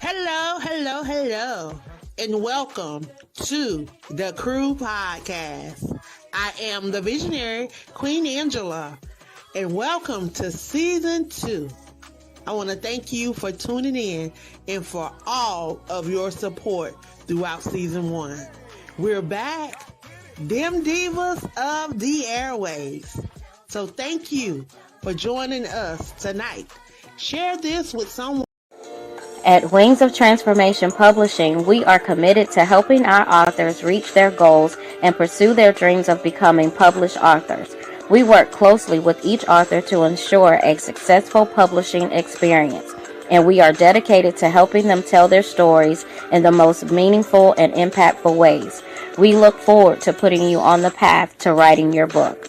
Hello, hello, hello, and welcome to the Crew Podcast. I am the visionary Queen Angela, and welcome to Season 2. I want to thank you for tuning in and for all of your support throughout Season 1. We're back, them divas of the airwaves. So thank you for joining us tonight. Share this with someone. At Wings of Transformation Publishing, we are committed to helping our authors reach their goals and pursue their dreams of becoming published authors. We work closely with each author to ensure a successful publishing experience, and we are dedicated to helping them tell their stories in the most meaningful and impactful ways. We look forward to putting you on the path to writing your book.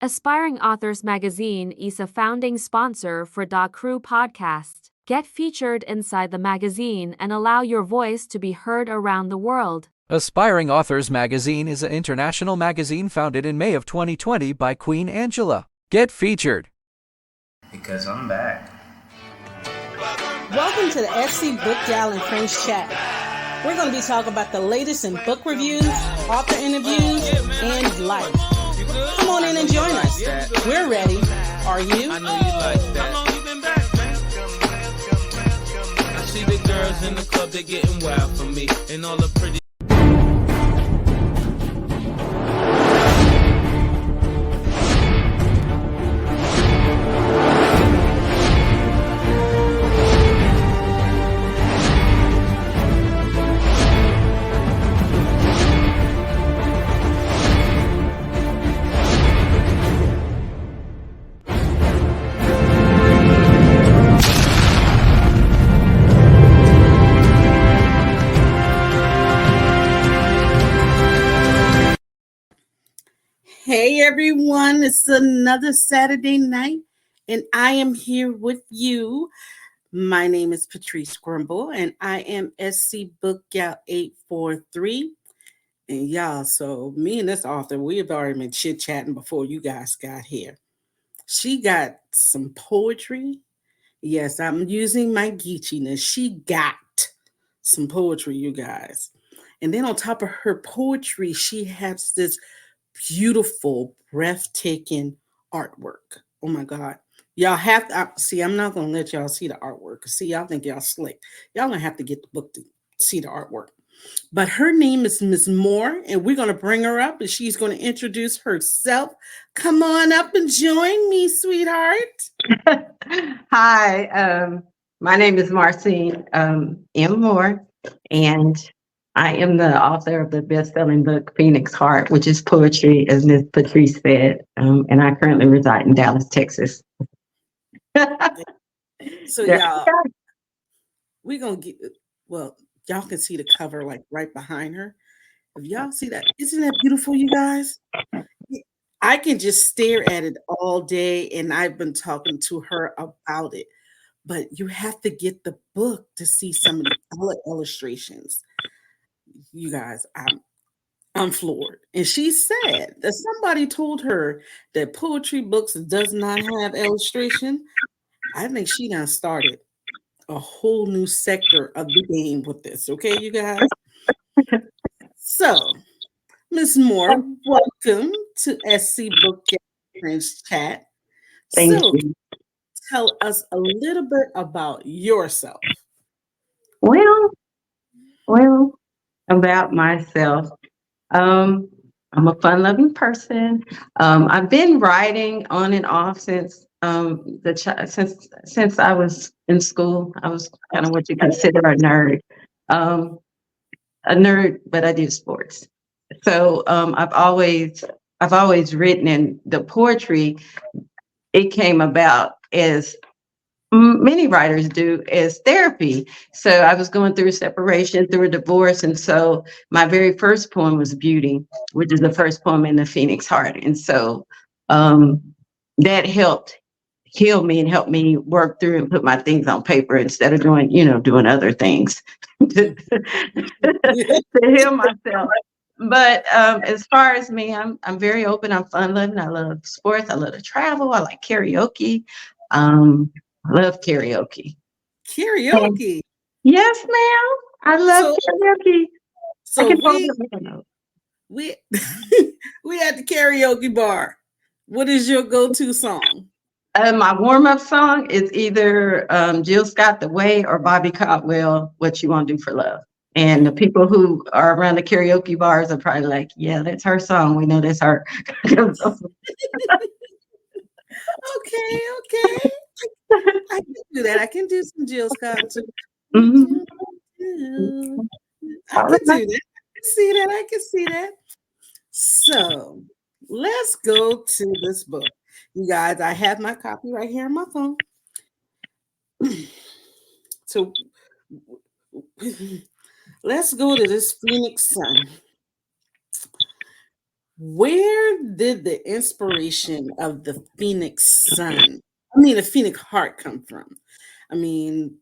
Aspiring Authors Magazine is a founding sponsor for Da Crew Podcast. Get featured inside the magazine and allow your voice to be heard around the world. Aspiring Authors Magazine is an international magazine founded in May of 2020 by Queen Angela. Get featured. Because I'm back. Welcome to the SC Book Gal and Friends Chat. We're going to be talking about the latest in book reviews, author interviews, and life. Come on in and join us. We're ready. Are you? I know you like that. How long you been back, man? I see the girls in the club, they're getting wild for me. And all the pretty Hey everyone, it's another Saturday night, and I am here with you. My name is Patrice Grimball, and I am SC Book Gal 843. And y'all, so me and this author, we have already been chit-chatting before you guys got here. She got some poetry. Yes, I'm using my geechiness. She got some poetry, you guys. And then on top of her poetry, she has this beautiful, breathtaking artwork. Oh my God. Y'all have to see, I'm not going to let y'all see the artwork. See, y'all think y'all slick. Y'all going to have to get the book to see the artwork. But her name is Ms. Moore, and we're going to bring her up, and she's going to introduce herself. Come on up and join me, sweetheart. Hi, my name is Marcine M. Moore, and I am the author of the best-selling book, Phoenix Heart, which is poetry, as Ms. Patrice said, and I currently reside in Dallas, Texas. So y'all, we're going to get, well, y'all can see the cover like right behind her. If y'all see that, isn't that beautiful, you guys? I can just stare at it all day, and I've been talking to her about it. But you have to get the book to see some of the illustrations. You guys, I'm floored. And she said that somebody told her that poetry books does not have illustration. I think she done started a whole new sector of the game with this. Okay, you guys? So, Ms. Moore, welcome to SC Book Friends Chat. Thank you. Tell us a little bit about yourself. Well, about myself. I'm a fun-loving person. I've been writing on and off since since I was in school. I was kind of what you consider a nerd. But I did sports. So I've always written, and the poetry, it came about as many writers do, as therapy. So I was going through a separation, through a divorce, and so my very first poem was Beauty, which is the first poem in the Phoenix Heart. And so that helped heal me and help me work through and put my things on paper instead of doing other things to heal myself. But as far as me, I'm very open. I'm fun loving. I love sports. I love to travel. I like karaoke. I love karaoke. Karaoke. Yes, ma'am. I love So karaoke. I so can hold we the piano. we we at the karaoke bar. What is your go-to song? My warm-up song is either Jill Scott, The Way, or Bobby Caldwell, What You Want to Do for Love. And the people who are around the karaoke bars are probably like, yeah, that's her song. We know that's her. Okay, okay. I can do that. I can do some Jill Scott too. What Mhm. you do? I All can right. do that. I can see that. I can see that. So let's go to this book. You guys, I have my copy right here on my phone. So let's go to this Phoenix Sun. Where did the inspiration of the Phoenix Sun, the Phoenix Heart come from? I mean,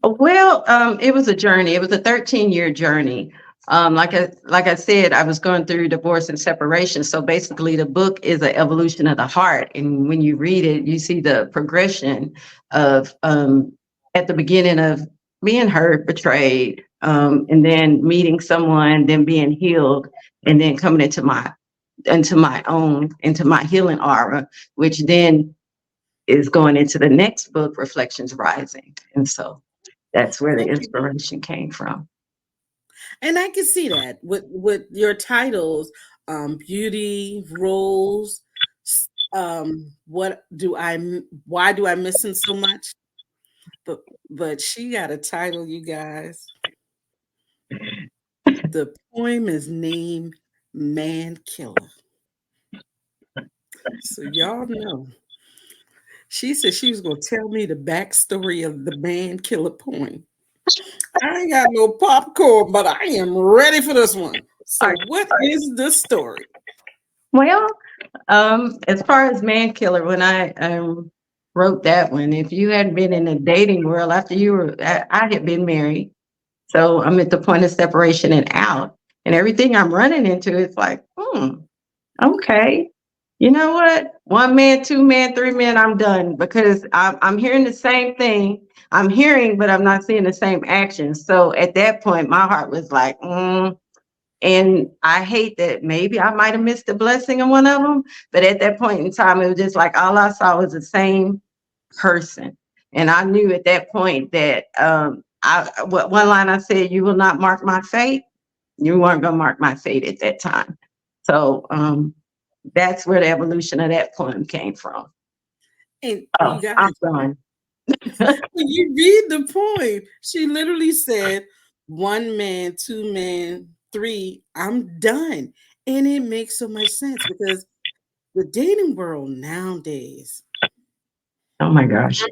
Well, it was a journey. It was a 13-year journey. Like I said, I was going through divorce and separation. So basically, the book is an evolution of the heart. And when you read it, you see the progression of at the beginning of being hurt, betrayed, and then meeting someone, then being healed, and then coming into my healing aura, which then is going into the next book, Reflections Rising. And so that's where the okay. inspiration came from. And I can see that with your titles, Beauty, Rose, why do I miss him so much? But she got a title, you guys. The poem is named Man Killer. So y'all know. She said she was gonna tell me the backstory of the Man Killer poem. I ain't got no popcorn, but I am ready for this one. So what is the story? Well, as far as Man Killer, when I wrote that one, if you hadn't been in the dating world after I had been married. So I'm at the point of separation and out. And everything I'm running into is like, okay. You know what? One man, two men, three men, I'm done because I'm hearing the same thing. I'm hearing, but I'm not seeing the same action. So at that point, my heart was like, And I hate that maybe I might have missed a blessing in one of them. But at that point in time, it was just like all I saw was the same person. And I knew at that point that one line I said, "You will not mark my fate." You weren't going to mark my fate at that time. So that's where the evolution of that poem came from. And Oh, you guys, I'm done. when you read the poem, she literally said, one man, two men, three, I'm done. And it makes so much sense because the dating world nowadays, Oh my gosh.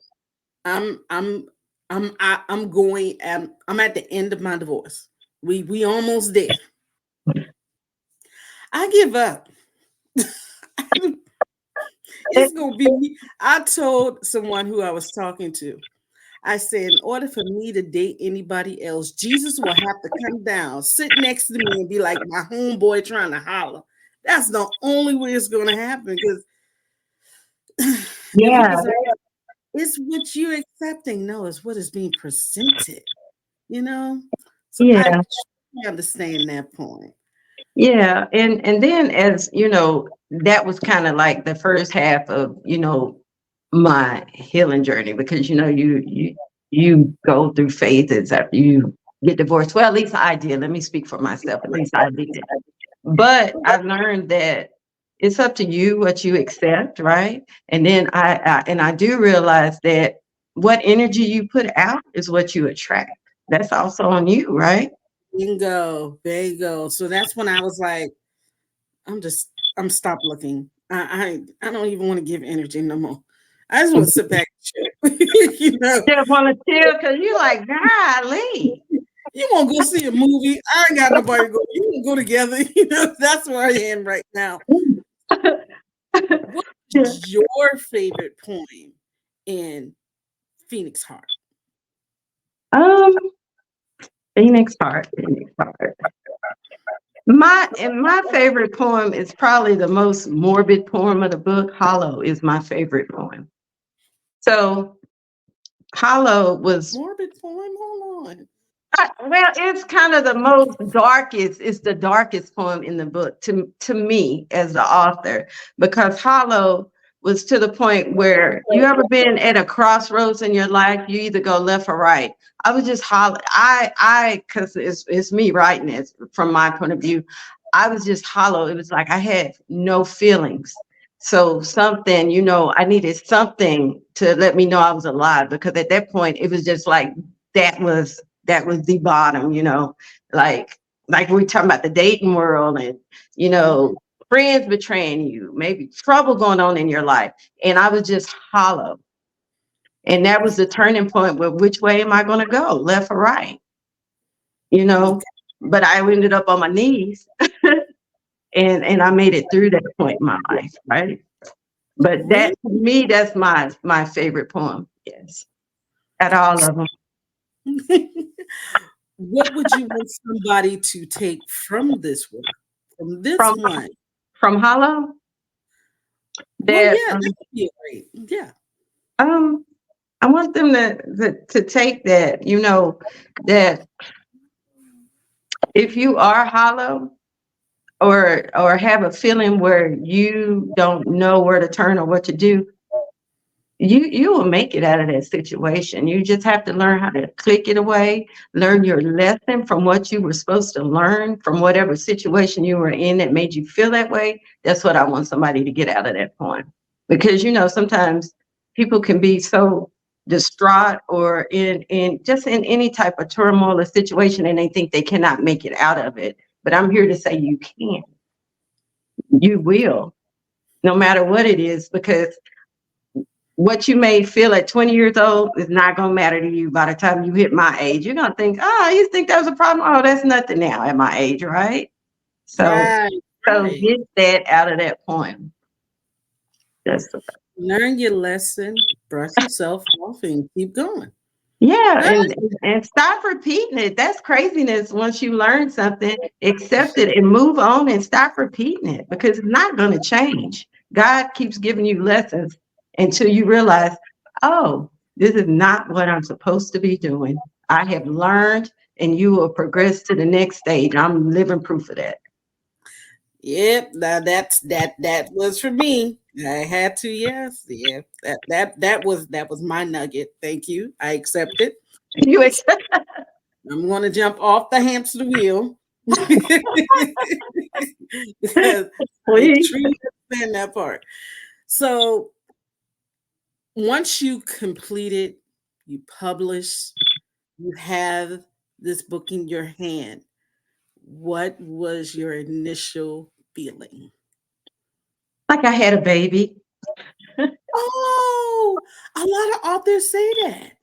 I'm I'm I'm going I'm at the end of my divorce. We almost there. I give up. It's gonna be me. I told someone who I was talking to, I said, in order for me to date anybody else, Jesus will have to come down, sit next to me, and be like my homeboy trying to holler. That's the only way it's gonna happen. Because and Yeah, people say it's what you're accepting. No, it's what is being presented. You know. So I yeah, understand that point. yeah. And then as you know, that was kind of like the first half of, my healing journey because you go through phases after you get divorced. Well, at least I did. Let me speak for myself. At least I did. But I've learned that it's up to you what you accept, right? And then I do realize that what energy you put out is what you attract. That's also on you, right? Bingo, bingo. So that's when I was like, I'm stop looking. I don't even want to give energy no more. I just want to sit back and chill. Just want to chill because you're like, golly. You want to go see a movie? I ain't got nobody to go. You want to go together? That's where I am right now. What Yeah. is your favorite poem in Phoenix Heart? Um, Phoenix Heart, Phoenix Heart. My favorite poem is probably the most morbid poem of the book. Hollow is my favorite poem. So Hollow was Morbid poem. Hold on. well, it's kind of the most darkest. It's the darkest poem in the book to me as the author, because Hollow was to the point where you ever been at a crossroads in your life, you either go left or right. I was just hollow. Because it's me writing it from my point of view. I was just hollow. It was like I had no feelings. So something, I needed something to let me know I was alive, because at that point it was just like that was the bottom, like we're talking about the dating world and, friends betraying you, maybe trouble going on in your life. And I was just hollow. And that was the turning point where which way am I going to go, left or right? But I ended up on my knees and I made it through that point in my life, right? But that to me, that's my favorite poem. Yes. At all of them. What would you want somebody to take from this work? From this one? From Hollow? That'd be great. Yeah. I want them to take that, that if you are hollow or have a feeling where you don't know where to turn or what to do, you will make it out of that situation. You just have to learn how to click it away, learn your lesson from what you were supposed to learn from whatever situation you were in that made you feel that way. That's what I want somebody to get out of that point. Because, sometimes people can be so distraught or in any type of turmoil or situation, and they think they cannot make it out of it. But I'm here to say you can. You will, no matter what it is, because what you may feel at 20 years old is not going to matter to you by the time you hit my age. You're going to think, you think that was a problem? Oh, that's nothing now at my age, right? So get that out of that poem. Learn your lesson, brush yourself off, and keep going. Yeah, and stop repeating it. That's craziness. Once you learn something, accept it and move on and stop repeating it, because it's not going to change. God keeps giving you lessons until you realize, oh, this is not what I'm supposed to be doing. I have learned, and you will progress to the next stage. I'm living proof of that. Yep, now that was for me. I had to, yes. Yeah. That was my nugget. Thank you. I accept it. You accept. I'm gonna jump off the hamster wheel. Because I truly understand that part. So once you complete it, you publish, you have this book in your hand. What was your initial feeling? Like I had a baby. Oh, a lot of authors say that.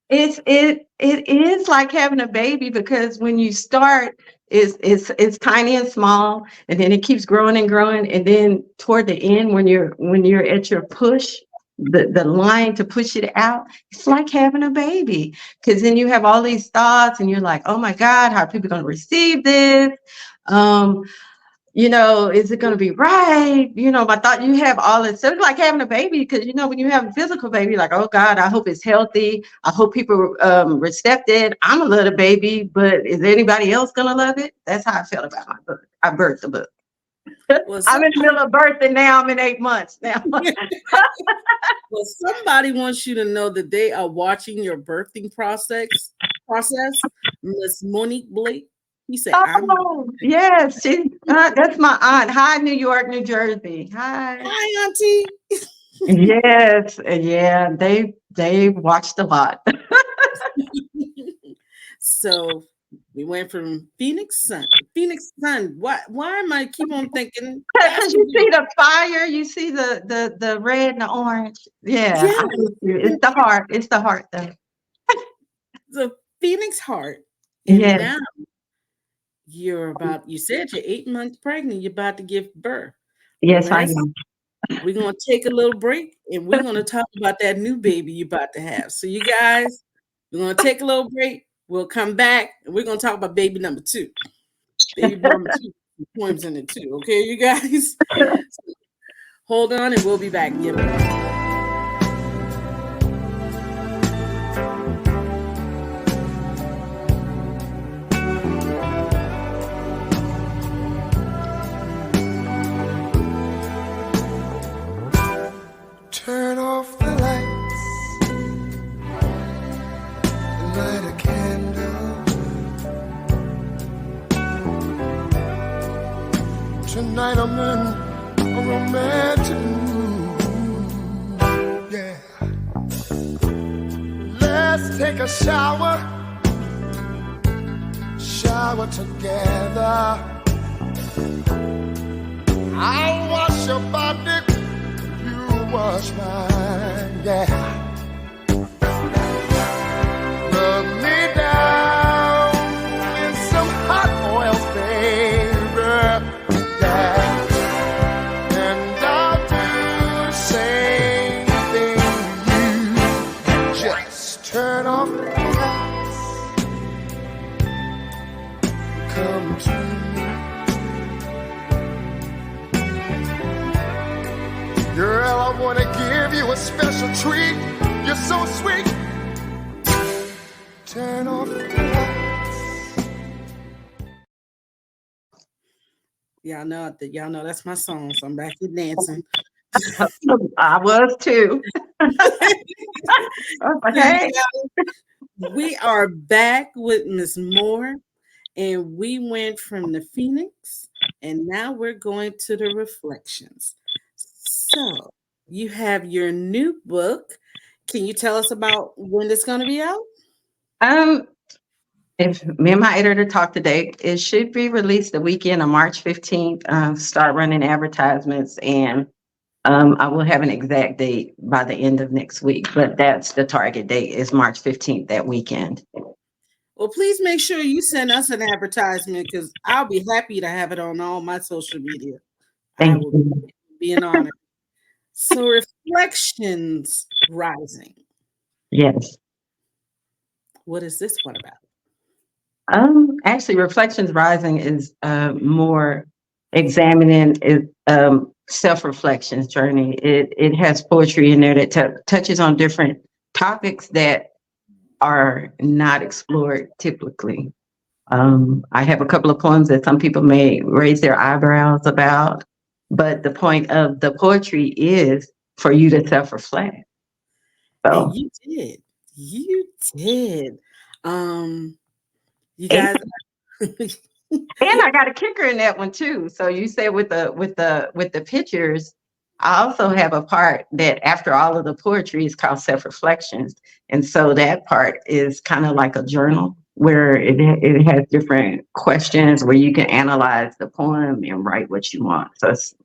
It is like having a baby, because when you start, it's tiny and small, and then it keeps growing and growing, and then toward the end, when you're at your push, the line to push it out, it's like having a baby, because then you have all these thoughts, and you're like, oh my God, how are people going to receive this? Is it going to be right? I thought you have all this. So it's like having a baby, because, when you have a physical baby, like, oh God, I hope it's healthy. I hope people accept it. I'm a little baby, but is anybody else going to love it? That's how I felt about my book. I birthed the book. Well, I'm in the middle of birthing now. I'm in 8 months now. Well, somebody wants you to know that they are watching your birthing process. Miss Monique Blake. He said, yes, that's my aunt. Hi, New York, New Jersey. Hi, Auntie. Yes, yeah, they watched a lot. So we went from Phoenix Sun. Why am I keep on thinking? Because you see the fire, you see the red and the orange. Yeah. It's the heart. It's the heart, though. The Phoenix heart. And now you said you're 8 months pregnant, you're about to give birth. Yes, I am. We're going to take a little break, and we're going to talk about that new baby you're about to have. So you guys, we're going to take a little break. We'll come back, and we're going to talk about baby number 2. Baby number 2, poems in it too. Okay, you guys? So, hold on, and we'll be back. Tonight I'm in a romantic mood. Yeah. Let's take a shower together. I'll wash your body, you wash mine. Yeah. Rub me down in some hot oil, baby. Yeah. And I'll do the same thing you. Just turn off the lights. Come to me. Girl, I wanna give you a special treat. You're so sweet. Turn off the lights. Y'all know that's my song, so I'm back here dancing. I was too. Okay. We are back with Miss Moore, and we went from the Phoenix, and now we're going to the reflections. So you have your new book. Can you tell us about when it's going to be out? If me and my editor talk today, it should be released the weekend of March 15th. Start running advertisements, and I will have an exact date by the end of next week, but that's the target date is March 15th, that weekend. Well, please make sure you send us an advertisement because I'll be happy to have it on all my social media. Thank I will you. be an honor. So Reflections Rising. Yes. What is this one about? Actually, Reflections Rising is more examining self-reflections journey. It has poetry in there that touches on different topics that are not explored typically. I have a couple of poems that some people may raise their eyebrows about, but the point of the poetry is for you to self-reflect. So. And you did. You guys. And I got a kicker in that one too. So you said with the pictures, I also have a part that after all of the poetry is called self-reflections. And so that part is kind of like a journal where it has different questions where you can analyze the poem and write what you want. So it's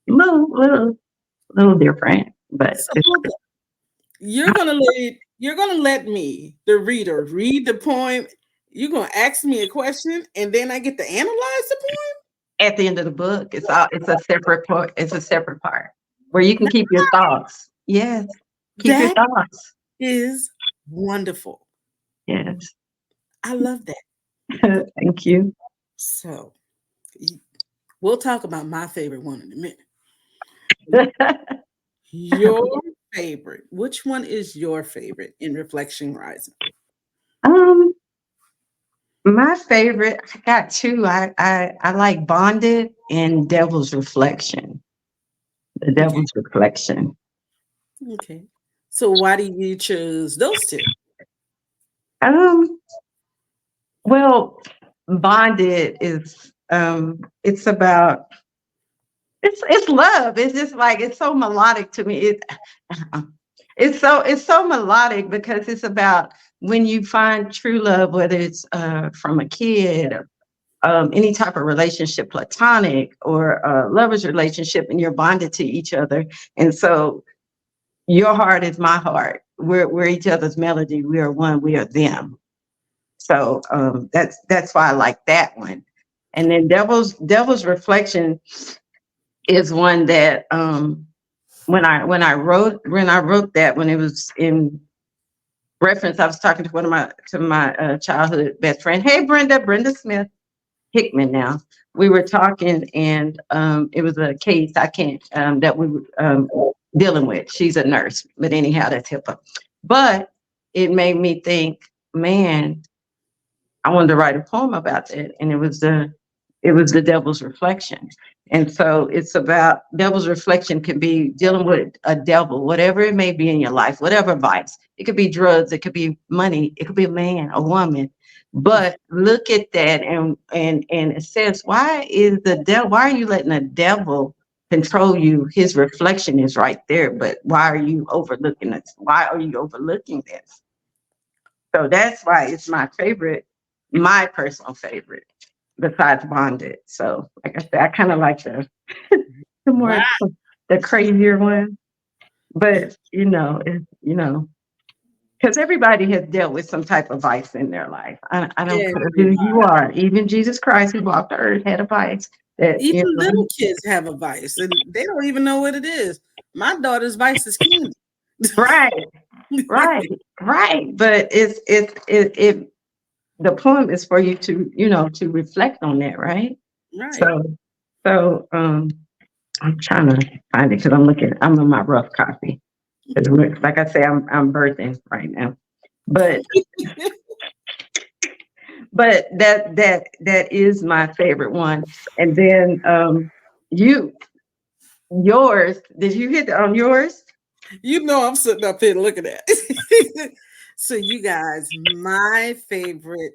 a little different, but So you're gonna let me, the reader, read the poem. You're gonna ask me a question, and then I get to analyze the poem. At the end of the book, it's a separate part. It's a separate part where you can keep your thoughts. Yes, keep your thoughts. Is wonderful. Yes, I love that. Thank you. So we'll talk about my favorite one in a minute. Your favorite. Which one is your favorite in Reflection Rising? My favorite, I got two. I like Bonded and Devil's Reflection. The Devil's Reflection. Okay. So why do you choose those two? Well, Bonded is it's about it's love. It's just like it's so melodic to me. It's so melodic because it's about when you find true love, whether it's from a kid or any type of relationship, platonic or a lover's relationship, and you're bonded to each other. And so your heart is my heart. We're each other's melody. We are one. We are them. So that's why I like that one. And then Devil's Reflection is one that when I wrote that, when it was in reference, I was talking to my childhood best friend. Hey, Brenda Smith Hickman. Now we were talking, and it was a case that we were dealing with. She's a nurse, but anyhow, that's HIPAA. But it made me think, man, I wanted to write a poem about that, and it was the Devil's Reflection. And so it's about Devil's Reflection can be dealing with a devil, whatever it may be in your life, whatever vice. It could be drugs, it could be money, it could be a man, a woman. But look at that, and it says, why are you letting the devil control you? His reflection is right there, but why are you overlooking this? Why are you overlooking this? So that's why it's my favorite, my personal favorite, besides Bonded. So like I said, I kind of like the Wow. more the crazier one. But because everybody has dealt with some type of vice in their life. I don't care who you are. Even Jesus Christ, who walked the earth, had a vice. Even little kids have a vice, and they don't even know what it is. My daughter's vice is candy. Right, right, right. But it the poem is for you to reflect on that, right? Right. So I'm trying to find it because I'm in my rough copy. Like I say, I'm birthing right now. But that is my favorite one. And then yours, did you hit on yours? I'm sitting up here looking at. So you guys, my favorite,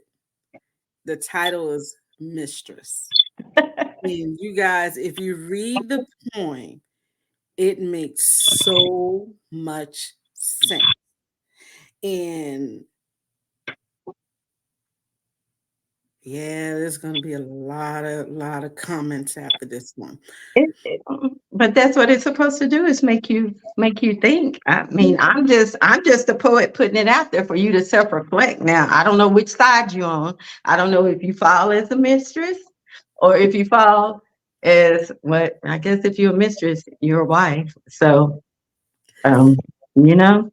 the title is Mistress. And you guys, if you read the poem, it makes so much sense. And yeah, there's gonna be a lot of comments after this one. But that's what it's supposed to do, is make you think. I mean, I'm just a poet putting it out there for you to self-reflect. Now, I don't know which side you're on. I don't know if you fall as a mistress or if you fall as what, I guess if you're a mistress, you're a wife. So you know,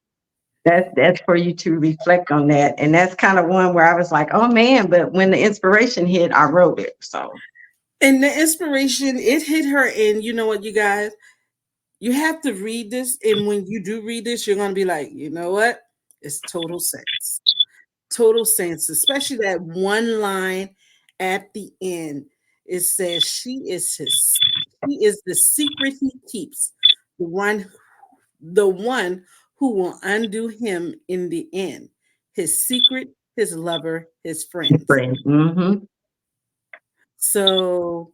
that's for you to reflect on that. And that's kind of one where I was like, oh man, but when the inspiration hit, I wrote it. So And the inspiration, it hit her. And you know what, you guys, you have to read this. And when you do read this, you're going to be like, you know what? It's total sense. Total sense, especially that one line at the end. It says, she is the secret he keeps, the one who will undo him in the end. His secret, his lover, his friends. mm-hmm. So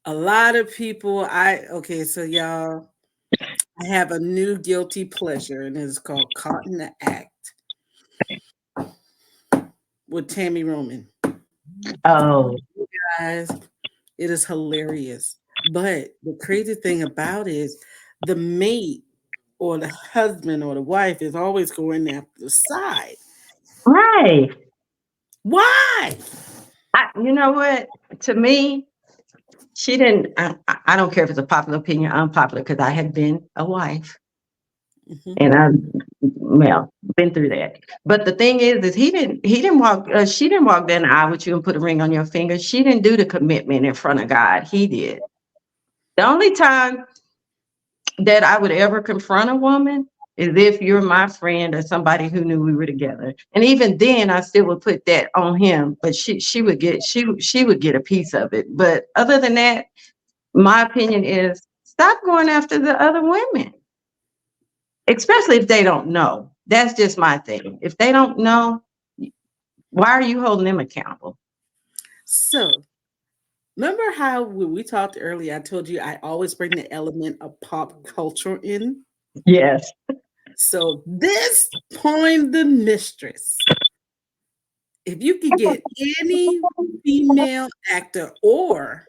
a lot of people, so y'all, I have a new guilty pleasure, and it's called Caught in the Act with Tammy Roman. Oh, Guys, it is hilarious. But the crazy thing about it is the mate or the husband or the wife is always going after the side. right. Why? You know what? To me, she didn't. I don't care if it's a popular opinion, unpopular, because I have been a wife, and I've been through that. But the thing is he didn't walk. She didn't walk down the aisle with you and put a ring on your finger. She didn't do the commitment in front of God. He did. The only time that I would ever confront a woman is if you're my friend or somebody who knew we were together. And even then I still would put that on him, but she would get a piece of it. But other than that, my opinion is stop going after the other women, especially if they don't know. That's just my thing. If they don't know, why are you holding them accountable? So remember how when we talked earlier, I told you I always bring the element of pop culture in? Yes. So this poem, The Mistress, if you could get any female actor, or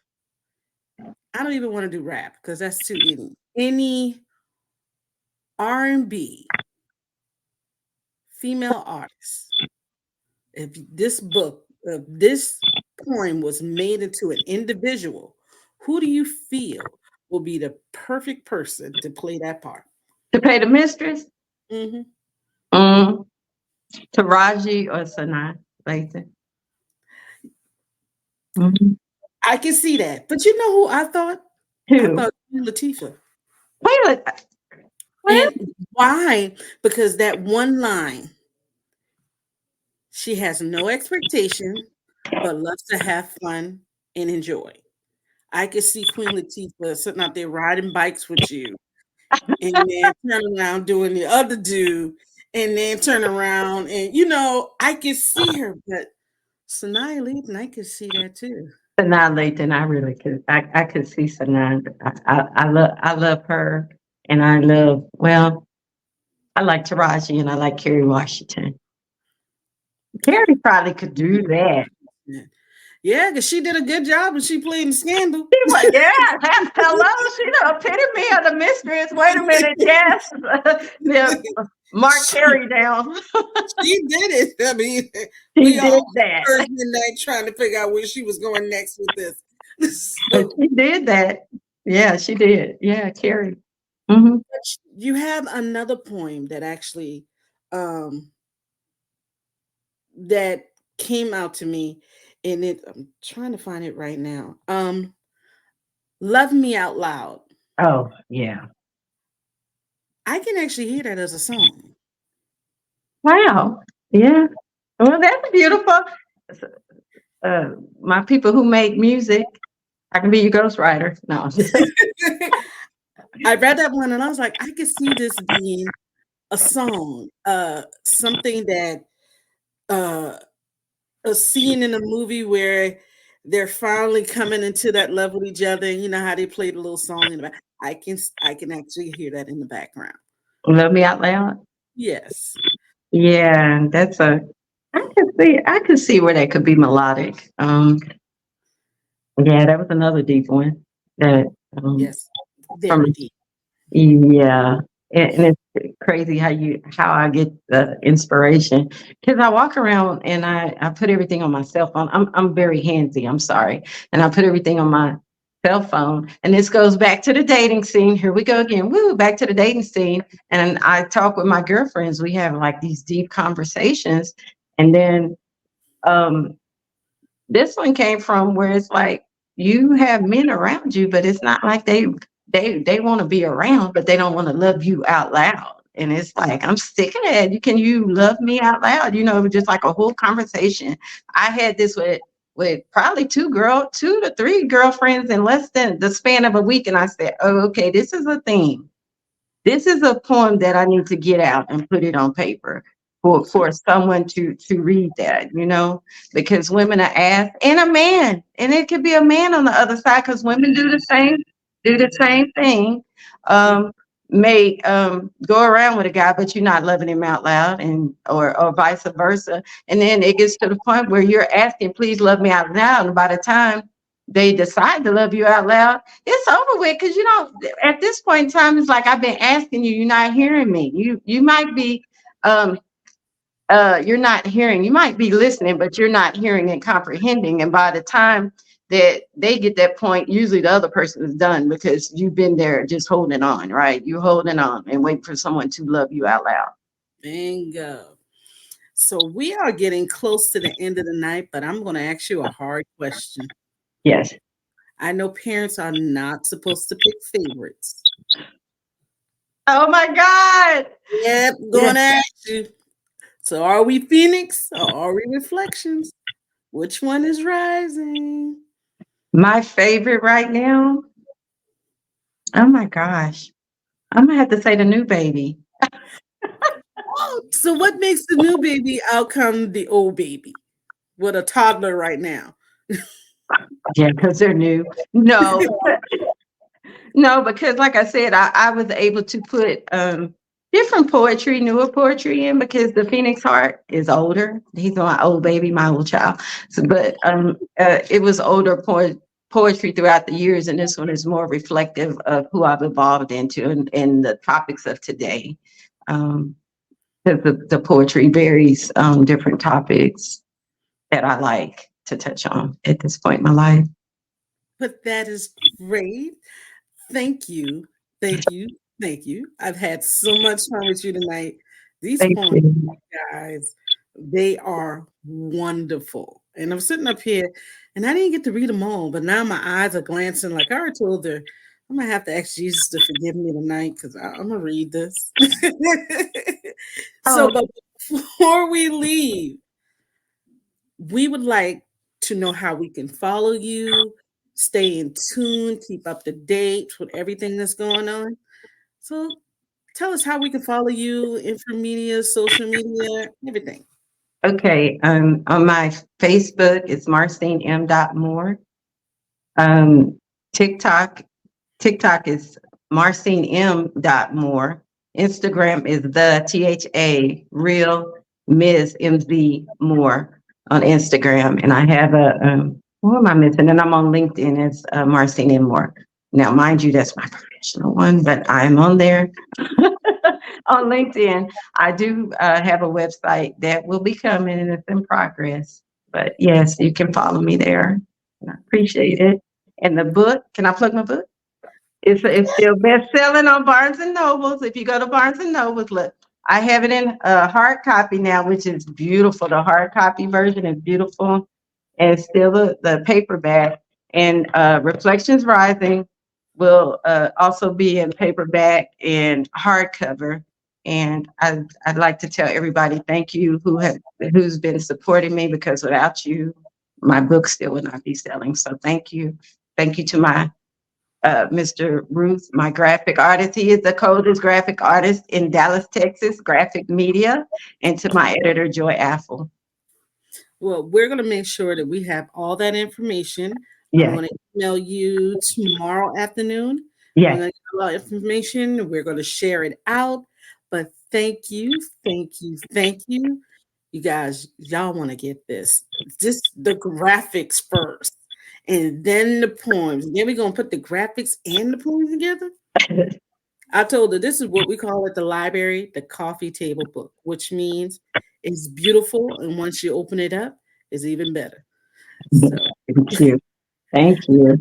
I don't even want to do rap because that's too any R&B female artist, if this poem was made into an individual, who do you feel will be the perfect person to play that part? To play the mistress? Mm-hmm. Taraji or Sanaa Lathan. Mm-hmm. I can see that. But you know who I thought? Who? I thought Latifah. Wait, And why? Because that one line, she has no expectation, but loves to have fun and enjoy. I could see Queen Latifah sitting out there riding bikes with you, and then turn around doing the other dude, and then turn around, and I could see her. But Sanaa Lathan, I could see that too. Sanaa Lathan, I really could. I could see Sanaa. I love her, and I love. Well, I like Taraji, and I like Kerry Washington. Kerry probably could do that. Yeah, because she did a good job when she played in Scandal. Yeah, hello, she the epitome of the mistress. Wait a minute, yes. Yeah, mark Carey down. She did it. I mean, She we did all that. Thursday night trying to figure out where she was going next with this. But she did that. Yeah, she did. Yeah, Carrie. Mm-hmm. You have another poem that actually that came out to me, and I'm trying to find it right now. Love Me Out Loud. Oh, yeah. I can actually hear that as a song. Wow. Yeah. Well, that's beautiful. My people who make music, I can be your ghostwriter. No. I read that one and I was like, I could see this being a song, something that a scene in a movie where they're finally coming into that love with each other. And you know how they played a little song in the back. I can actually hear that in the background. Love Me Out Loud. Yes. Yeah, that's a. I could see where that could be melodic. Yeah, that was another deep one. That Yes. from Very deep. Yeah, and it's crazy how I get the inspiration because I walk around and I put everything on my cell phone. I'm very handsy. I'm sorry, and I put everything on my cell phone. And this goes back to the dating scene. Here we go again. Woo, back to the dating scene. And I talk with my girlfriends. We have like these deep conversations, and then this one came from where it's like you have men around you, but it's not like they want to be around, but they don't want to love you out loud. And it's like I'm sick of that. Can you love me out loud? Just like a whole conversation. I had this with probably two to three girlfriends in less than the span of a week, and I said, "Oh, okay, this is a theme. This is a poem that I need to get out and put it on paper for someone to read that, because women are asked, and a man, and it could be a man on the other side, because women do the same thing. May go around with a guy, but you're not loving him out loud, and or vice versa. And then it gets to the point where you're asking, please love me out loud. And by the time they decide to love you out loud, it's over with. Because at this point in time, it's like I've been asking you, you're not hearing me. You might be you're not hearing, you might be listening, but you're not hearing and comprehending. And by the time that they get that point, usually the other person is done because you've been there just holding on, right? You're holding on and waiting for someone to love you out loud. Bingo. So we are getting close to the end of the night, but I'm going to ask you a hard question. Yes. I know parents are not supposed to pick favorites. Oh my God. Yep, going to ask you. So are we Phoenix or are we Reflections? Which one is rising? My favorite right now? Oh my gosh. I'm gonna have to say the new baby. Oh, so what makes the new baby outcome the old baby with a toddler right now? Yeah, because they're new. No. No, because like I said, I was able to put different poetry, newer poetry in, because the Phoenix Heart is older. He's my old baby, my old child. But it was older poetry throughout the years, and this one is more reflective of who I've evolved into and the topics of today. Because the poetry varies different topics that I like to touch on at this point in my life. But that is great. Thank you. Thank you. Thank you. I've had so much fun with you tonight. These poems, guys, they are wonderful. And I'm sitting up here and I didn't get to read them all, but now my eyes are glancing. Like I already told her, I'm going to have to ask Jesus to forgive me tonight because I'm going to read this. So, but before we leave, we would like to know how we can follow you, stay in tune, keep up to date with everything that's going on. So tell us how we can follow you, social media, everything. Okay. On my Facebook, it's marcinem.moore. TikTok is marcinem.moore. Instagram is the real Ms. MZ Moore on Instagram. And I have what am I missing? And I'm on LinkedIn as Marcine M. Moore. Now, mind you, that's my professional one, but I'm on there. On LinkedIn, I do have a website that will be coming and it's in progress. But yes, you can follow me there. I appreciate it. And the book, can I plug my book? It's still best selling on Barnes and Nobles. If you go to Barnes and Nobles, look, I have it in hard copy now, which is beautiful. The hard copy version is beautiful, and still the paperback. And Reflections Rising will also be in paperback and hardcover. And I'd like to tell everybody thank you who's been supporting me, because without you, my book still would not be selling. So thank you. Thank you to my Mr. Ruth, my graphic artist. He is the coldest graphic artist in Dallas, Texas, Graphic Media, and to my editor, Joy Apple. Well, we're going to make sure that we have all that information. Yeah. I'm going to email you tomorrow afternoon. Yeah. I'm going to get a lot of information. We're going to share it out. But thank you. You guys, y'all want to get this. Just the graphics first. And then the poems. Then we're going to put the graphics and the poems together. I told her this is what we call at the library, the coffee table book, which means it's beautiful. And once you open it up, it's even better. So, thank you. Thank you.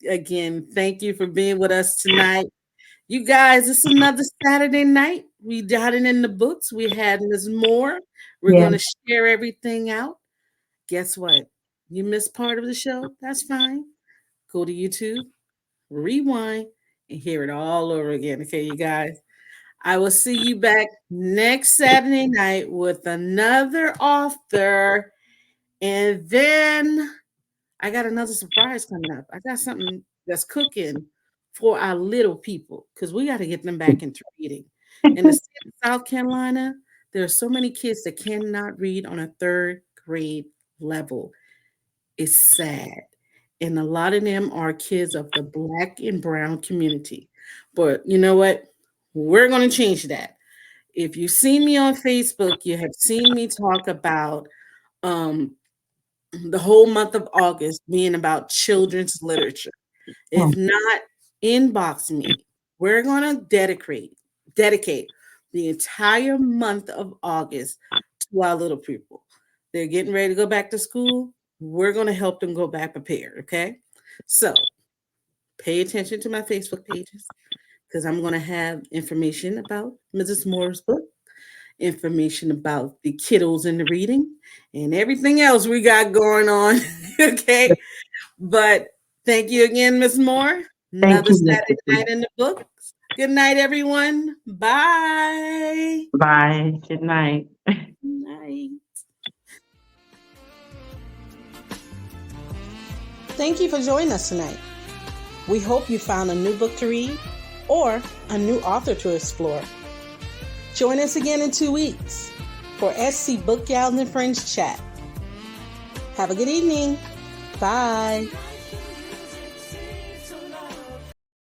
Again, thank you for being with us tonight. You guys, it's another Saturday night. We got it in the books. We had Ms. Moore. We're going to share everything out. Guess what? You missed part of the show? That's fine. Go to YouTube, rewind, and hear it all over again. Okay, you guys. I will see you back next Saturday night with another author. And then I got another surprise coming up. I got something that's cooking for our little people, because we got to get them back into reading. In the state of South Carolina, there are so many kids that cannot read on a 3rd grade level. It's sad. And a lot of them are kids of the Black and brown community. But you know what? We're going to change that. If you see me on Facebook, you have seen me talk about the whole month of August being about children's literature. If not, inbox me. We're going to dedicate the entire month of August to our little people. They're getting ready to go back to school. We're going to help them go back prepared, okay? So pay attention to my Facebook pages, because I'm going to have information about Mrs. Moore's book, information about the kiddos in the reading, and everything else we got going on, okay? But thank you again, Ms. Moore. Another Saturday night in the books. Good night, everyone. Bye. Bye. Good night. Good night. Thank you for joining us tonight. We hope you found a new book to read or a new author to explore. Join us again in 2 weeks for SC Book Gals and Friends Chat. Have a good evening. Bye.